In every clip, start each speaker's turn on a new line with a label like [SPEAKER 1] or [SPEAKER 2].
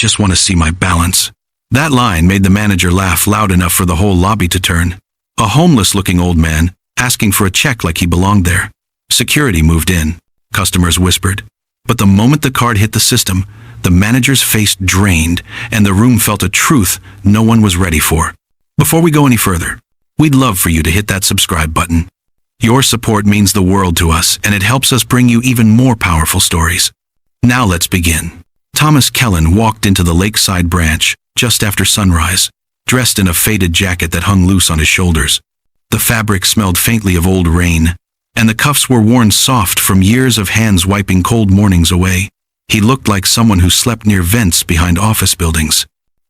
[SPEAKER 1] just want to see my balance." That line made the manager laugh loud enough for the whole lobby to turn. A homeless-looking old man, asking for a check like he belonged there. Security moved in. Customers whispered. But the moment the card hit the system, the manager's face drained, and the room felt a truth no one was ready for. Before we go any further, we'd love for you to hit that subscribe button. Your support means the world to us, and it helps us bring you even more powerful stories. Now let's begin. Thomas Kellen walked into the Lakeside branch just after sunrise, dressed in a faded jacket that hung loose on his shoulders. The fabric smelled faintly of old rain, and the cuffs were worn soft from years of hands wiping cold mornings away. He looked like someone who slept near vents behind office buildings.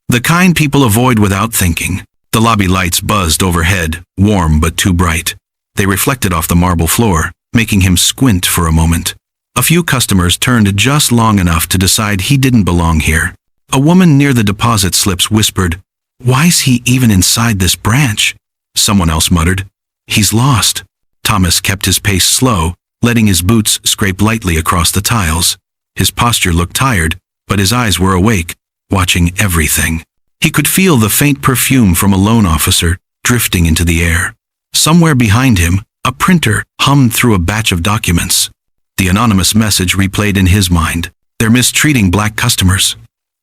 [SPEAKER 1] The kind people avoid without thinking. The lobby lights buzzed overhead, warm but too bright. They reflected off the marble floor, making him squint for a moment. A few customers turned just long enough to decide he didn't belong here. A woman near the deposit slips whispered, "Why's he even inside this branch?" Someone else muttered, "He's lost." Thomas kept his pace slow, letting his boots scrape lightly across the tiles. His posture looked tired, but his eyes were awake, watching everything. He could feel the faint perfume from a loan officer drifting into the air. Somewhere behind him, a printer hummed through a batch of documents. The anonymous message replayed in his mind. "They're mistreating black customers.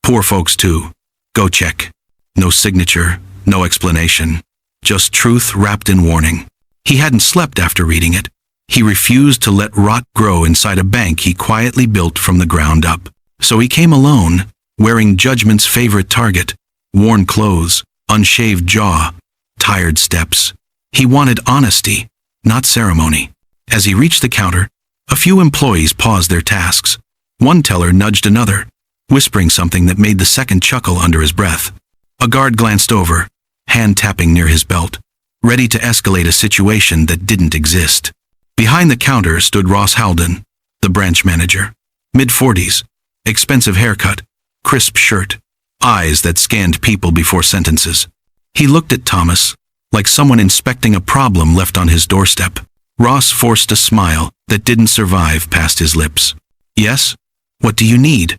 [SPEAKER 1] Poor folks too. Go check." No signature, no explanation. Just truth wrapped in warning. He hadn't slept after reading it. He refused to let rot grow inside a bank he quietly built from the ground up. So he came alone, wearing judgment's favorite target, worn clothes, unshaved jaw, tired steps. He wanted honesty, not ceremony. As he reached the counter, a few employees paused their tasks. One teller nudged another, whispering something that made the second chuckle under his breath. A guard glanced over, hand tapping near his belt, ready to escalate a situation that didn't exist. Behind the counter stood Ross Halden, the branch manager. Mid-40s, expensive haircut, crisp shirt, eyes that scanned people before sentences. He looked at Thomas, like someone inspecting a problem left on his doorstep. Ross forced a smile that didn't survive past his lips. "Yes? What do you need?"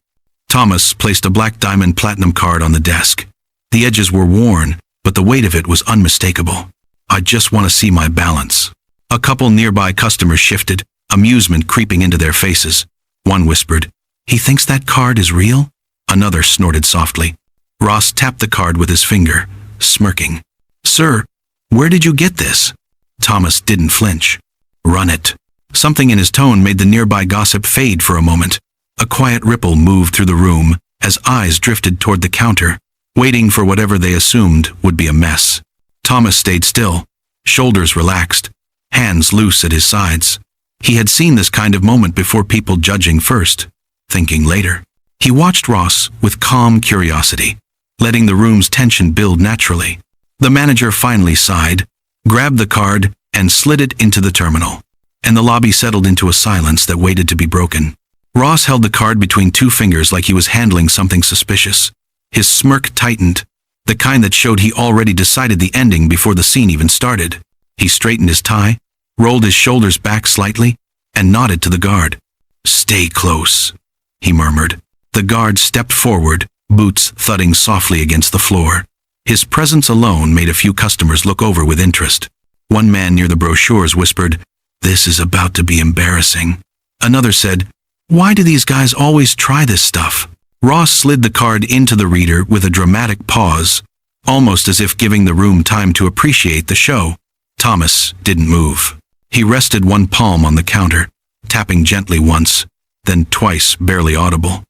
[SPEAKER 1] Thomas placed a black diamond platinum card on the desk. The edges were worn, but the weight of it was unmistakable. "I just want to see my balance." A couple nearby customers shifted, amusement creeping into their faces. One whispered, "He thinks that card is real?" Another snorted softly. Ross tapped the card with his finger, smirking. "Sir, where did you get this?" Thomas didn't flinch. "Run it." Something in his tone made the nearby gossip fade for a moment. A quiet ripple moved through the room as eyes drifted toward the counter, waiting for whatever they assumed would be a mess. Thomas stayed still, shoulders relaxed, hands loose at his sides. He had seen this kind of moment before, people judging first, thinking later. He watched Ross with calm curiosity, letting the room's tension build naturally. The manager finally sighed, grabbed the card, and slid it into the terminal, and the lobby settled into a silence that waited to be broken. Ross held the card between two fingers like he was handling something suspicious. His smirk tightened, the kind that showed he already decided the ending before the scene even started. He straightened his tie, rolled his shoulders back slightly, and nodded to the guard. "Stay close," he murmured. The guard stepped forward, boots thudding softly against the floor. His presence alone made a few customers look over with interest. One man near the brochures whispered, "This is about to be embarrassing." Another said, "Why do these guys always try this stuff?" Ross slid the card into the reader with a dramatic pause, almost as if giving the room time to appreciate the show. Thomas didn't move. He rested one palm on the counter, tapping gently once, then twice, barely audible.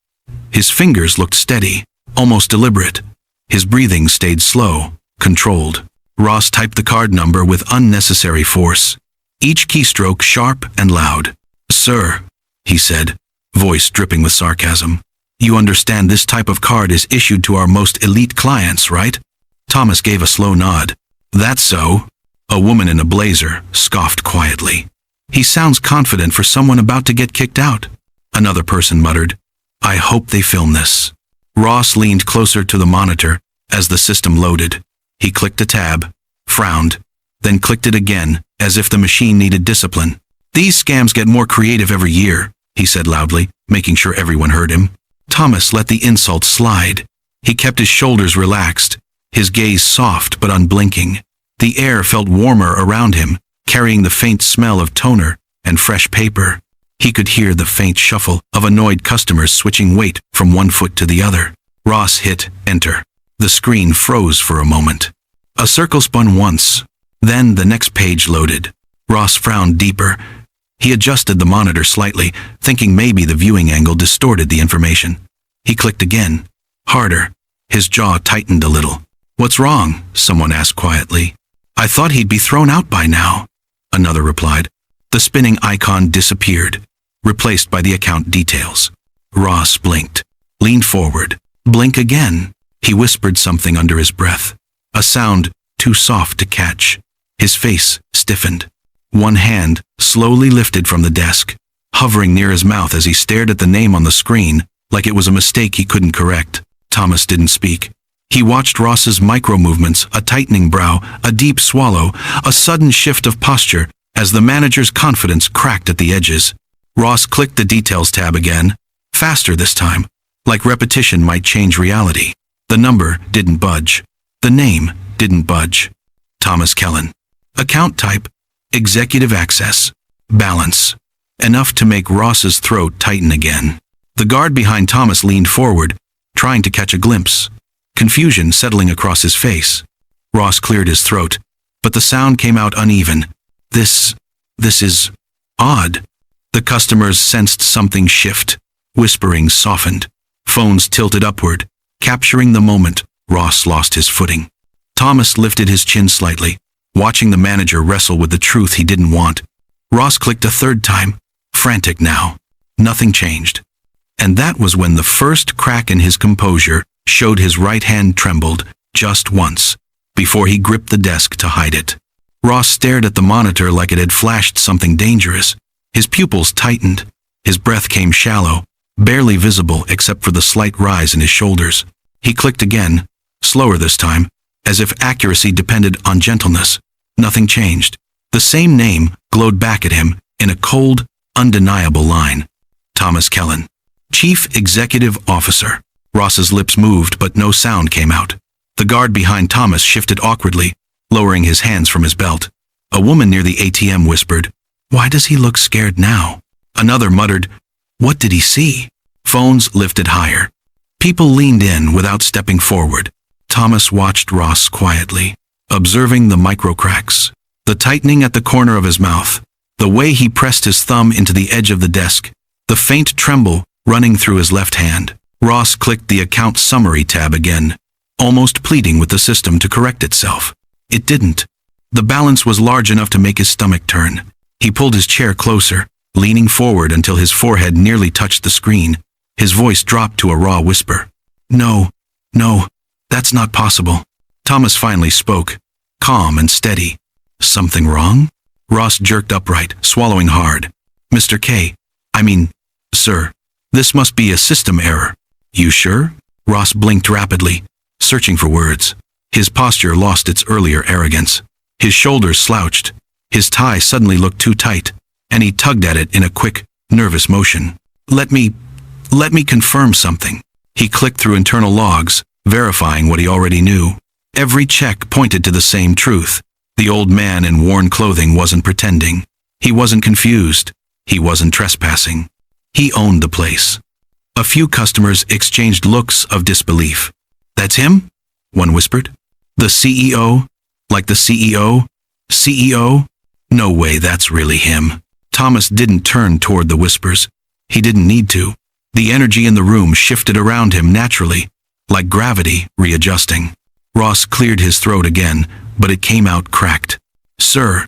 [SPEAKER 1] His fingers looked steady, almost deliberate. His breathing stayed slow, controlled. Ross typed the card number with unnecessary force, each keystroke sharp and loud. "Sir," he said, voice dripping with sarcasm, "you understand this type of card is issued to our most elite clients, right?" Thomas gave a slow nod. "That's so." A woman in a blazer scoffed quietly. "He sounds confident for someone about to get kicked out." Another person muttered, "I hope they film this." Ross leaned closer to the monitor as the system loaded. He clicked a tab, frowned, then clicked it again, as if the machine needed discipline. "These scams get more creative every year," he said loudly, making sure everyone heard him. Thomas let the insult slide, He kept his shoulders relaxed, his gaze soft but unblinking. The air felt warmer around him, carrying the faint smell of toner and fresh paper. He could hear the faint shuffle of annoyed customers switching weight from one foot to the other. Ross hit enter. The screen froze for a moment. A circle spun once. Then the next page loaded. Ross frowned deeper. He adjusted the monitor slightly, thinking maybe the viewing angle distorted the information. He clicked again. Harder. His jaw tightened a little. "What's wrong?" someone asked quietly. "I thought he'd be thrown out by now," another replied. The spinning icon disappeared, replaced by the account details. Ross blinked, leaned forward. Blink again. He whispered something under his breath, a sound too soft to catch. His face stiffened. One hand slowly lifted from the desk, hovering near his mouth as he stared at the name on the screen, like it was a mistake he couldn't correct. Thomas didn't speak. He watched Ross's micro-movements, a tightening brow, a deep swallow, a sudden shift of posture, as the manager's confidence cracked at the edges. Ross clicked the Details tab again, faster this time, like repetition might change reality. The number didn't budge. The name didn't budge. Thomas Kellen. Account type, Executive Access. Balance. Enough to make Ross's throat tighten again. The guard behind Thomas leaned forward, trying to catch a glimpse. Confusion settling across his face. Ross cleared his throat, but the sound came out uneven. This is odd. The customers sensed something shift. Whispering softened. Phones tilted upward, capturing the moment Ross lost his footing. Thomas lifted his chin slightly, watching the manager wrestle with the truth he didn't want. Ross clicked a third time, frantic now. Nothing changed. And that was when the first crack in his composure showed his right hand trembled just once, before he gripped the desk to hide it. Ross stared at the monitor like it had flashed something dangerous. His pupils tightened. His breath came shallow, barely visible except for the slight rise in his shoulders. He clicked again, slower this time, as if accuracy depended on gentleness. Nothing changed. The same name glowed back at him in a cold, undeniable line. Thomas Kellen. Chief Executive Officer. Ross's lips moved, but no sound came out. The guard behind Thomas shifted awkwardly, lowering his hands from his belt. A woman near the ATM whispered, "Why does he look scared now?" Another muttered, "What did he see?" Phones lifted higher. People leaned in without stepping forward. Thomas watched Ross quietly, observing the micro-cracks, the tightening at the corner of his mouth, the way he pressed his thumb into the edge of the desk, the faint tremble running through his left hand. Ross clicked the account summary tab again, almost pleading with the system to correct itself. It didn't. The balance was large enough to make his stomach turn. He pulled his chair closer, leaning forward until his forehead nearly touched the screen. His voice dropped to a raw whisper. No, that's not possible." Thomas finally spoke, calm and steady. "Something wrong?" Ross jerked upright, swallowing hard. Sir, this must be a system error." "You sure?" Ross blinked rapidly, searching for words. His posture lost its earlier arrogance. His shoulders slouched. His tie suddenly looked too tight, and he tugged at it in a quick, nervous motion. Let me confirm something." He clicked through internal logs, verifying what he already knew. Every check pointed to the same truth. The old man in worn clothing wasn't pretending. He wasn't confused. He wasn't trespassing. He owned the place. A few customers exchanged looks of disbelief. "That's him?" one whispered. "The CEO? Like the CEO? CEO? No way that's really him." Thomas didn't turn toward the whispers. He didn't need to. The energy in the room shifted around him naturally, like gravity readjusting. Ross cleared his throat again, but it came out cracked. "Sir,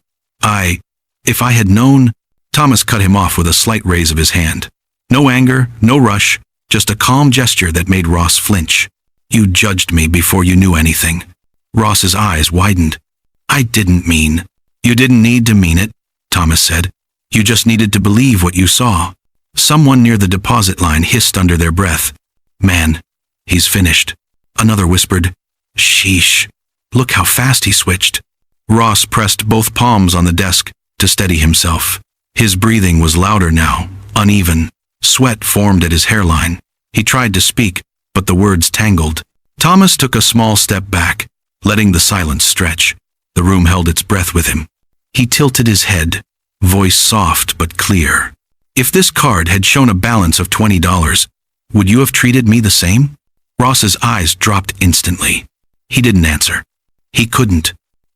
[SPEAKER 1] if I had known..." Thomas cut him off with a slight raise of his hand. No anger, no rush, just a calm gesture that made Ross flinch. "You judged me before you knew anything." Ross's eyes widened. "I didn't mean..." "You didn't need to mean it," Thomas said. "You just needed to believe what you saw." Someone near the deposit line hissed under their breath. "Man, he's finished." Another whispered, "Sheesh, look how fast he switched." Ross pressed both palms on the desk to steady himself. His breathing was louder now, uneven. Sweat formed at his hairline. He tried to speak, but the words tangled. Thomas took a small step back, letting the silence stretch. The room held its breath with him. He tilted his head, voice soft but clear. If this card had shown a balance of $20, would you have treated me the same? Ross's eyes dropped instantly. He didn't answer. He couldn't.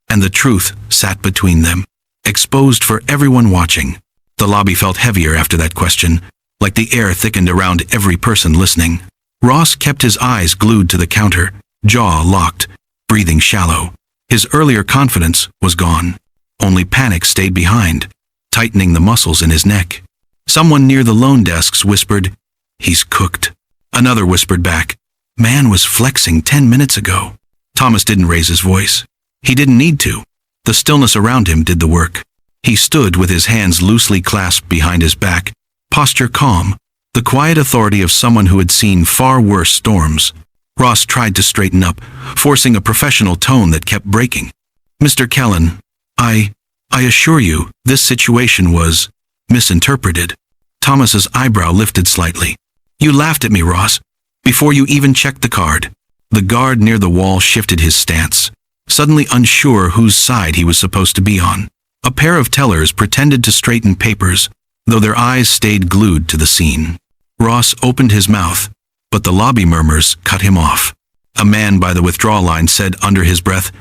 [SPEAKER 1] And the truth sat between them, exposed for everyone watching. The lobby felt heavier after that question, like the air thickened around every person listening. Ross kept his eyes glued to the counter, jaw locked, breathing shallow. His earlier confidence was gone. Only panic stayed behind, tightening the muscles in his neck. Someone near the loan desks whispered, "He's cooked." Another whispered back, "Man was flexing 10 minutes ago." Thomas didn't raise his voice. He didn't need to. The stillness around him did the work. He stood with his hands loosely clasped behind his back, posture calm, the quiet authority of someone who had seen far worse storms. Ross tried to straighten up, forcing a professional tone that kept breaking. "Mr. Kellen, I assure you, this situation was misinterpreted." Thomas's eyebrow lifted slightly. "You laughed at me, Ross, before you even checked the card." The guard near the wall shifted his stance, suddenly unsure whose side he was supposed to be on. A pair of tellers pretended to straighten papers, though their eyes stayed glued to the scene. Ross opened his mouth, but the lobby murmurs cut him off. A man by the withdrawal line said under his breath,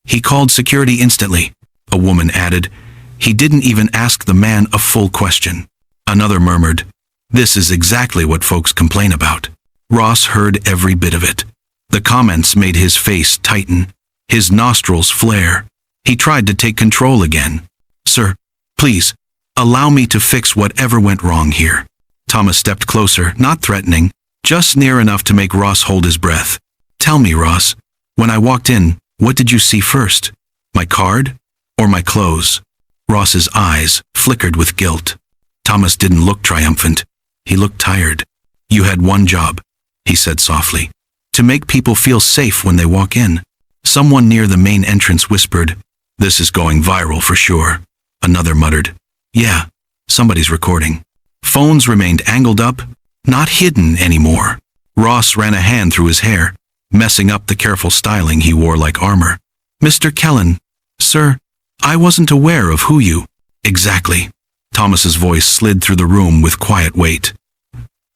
[SPEAKER 1] "He called security instantly." A woman added, "He didn't even ask the man a full question." Another murmured, "This is exactly what folks complain about." Ross heard every bit of it. The comments made his face tighten, his nostrils flare. He tried to take control again. "Sir, please, allow me to fix whatever went wrong here." Thomas stepped closer, not threatening, just near enough to make Ross hold his breath. "Tell me, Ross, when I walked in, what did you see first? My card or my clothes?" Ross's eyes flickered with guilt. Thomas didn't look triumphant. He looked tired. "You had one job," he said softly, "to make people feel safe when they walk in." Someone near the main entrance whispered, "This is going viral for sure." Another muttered, "Yeah, somebody's recording." Phones remained angled up, not hidden anymore. Ross ran a hand through his hair, messing up the careful styling he wore like armor. "Mr. Kellen, sir, I wasn't aware of who you—" "Exactly." Thomas's voice slid through the room with quiet weight.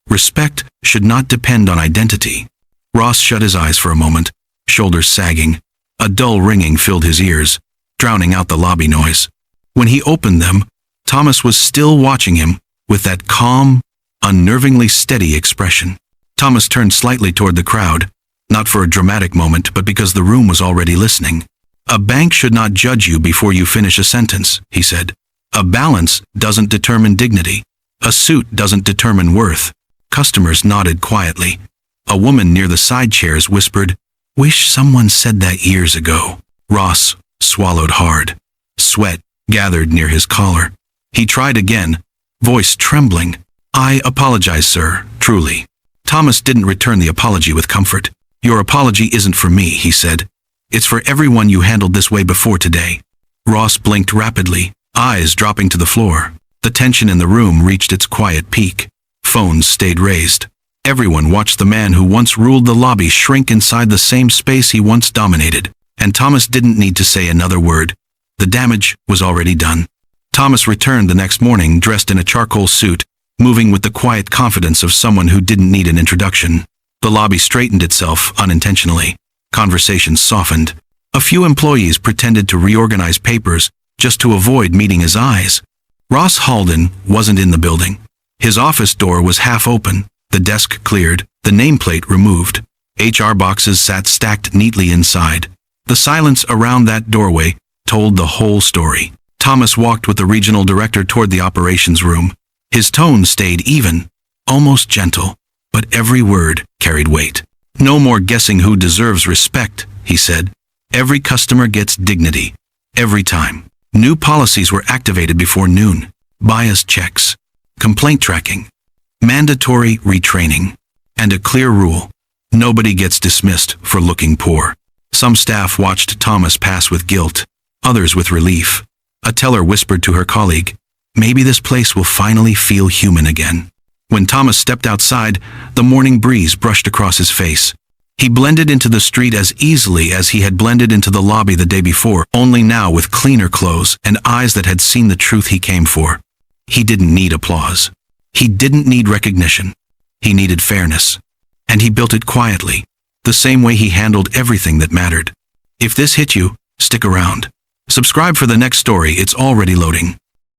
[SPEAKER 1] "Respect should not depend on identity." Ross shut his eyes for a moment, shoulders sagging. A dull ringing filled his ears, drowning out the lobby noise. When he opened them, Thomas was still watching him with that calm, unnervingly steady expression. Thomas turned slightly toward the crowd, not for a dramatic moment, but because the room was already listening. "A bank should not judge you before you finish a sentence," he said. "A balance doesn't determine dignity. A suit doesn't determine worth." Customers nodded quietly. A woman near the side chairs whispered, "Wish someone said that years ago." Ross swallowed hard. Sweat gathered near his collar. He tried again, voice trembling. "I apologize, sir, truly." Thomas didn't return the apology with comfort. "Your apology isn't for me," he said. "It's for everyone you handled this way before today." Ross blinked rapidly, eyes dropping to the floor. The tension in the room reached its quiet peak. Phones stayed raised. Everyone watched the man who once ruled the lobby shrink inside the same space he once dominated. And Thomas didn't need to say another word. The damage was already done. Thomas returned the next morning dressed in a charcoal suit, moving with the quiet confidence of someone who didn't need an introduction. The lobby straightened itself unintentionally. Conversations softened. A few employees pretended to reorganize papers just to avoid meeting his eyes. Ross Halden wasn't in the building. His office door was half open, the desk cleared, the nameplate removed. HR boxes sat stacked neatly inside. The silence around that doorway told the whole story. Thomas walked with the regional director toward the operations room. His tone stayed even, almost gentle, but every word carried weight. "No more guessing who deserves respect," he said. "Every customer gets dignity. Every time." New policies were activated before noon. Bias checks, complaint tracking, mandatory retraining, and a clear rule: nobody gets dismissed for looking poor. Some staff watched Thomas pass with guilt, others with relief. A teller whispered to her colleague, "Maybe this place will finally feel human again." When Thomas stepped outside, the morning breeze brushed across his face. He blended into the street as easily as he had blended into the lobby the day before, only now with cleaner clothes and eyes that had seen the truth he came for. He didn't need applause. He didn't need recognition. He needed fairness. And he built it quietly, the same way he handled everything that mattered. If this hit you, stick around. Subscribe for the next story, it's already loading.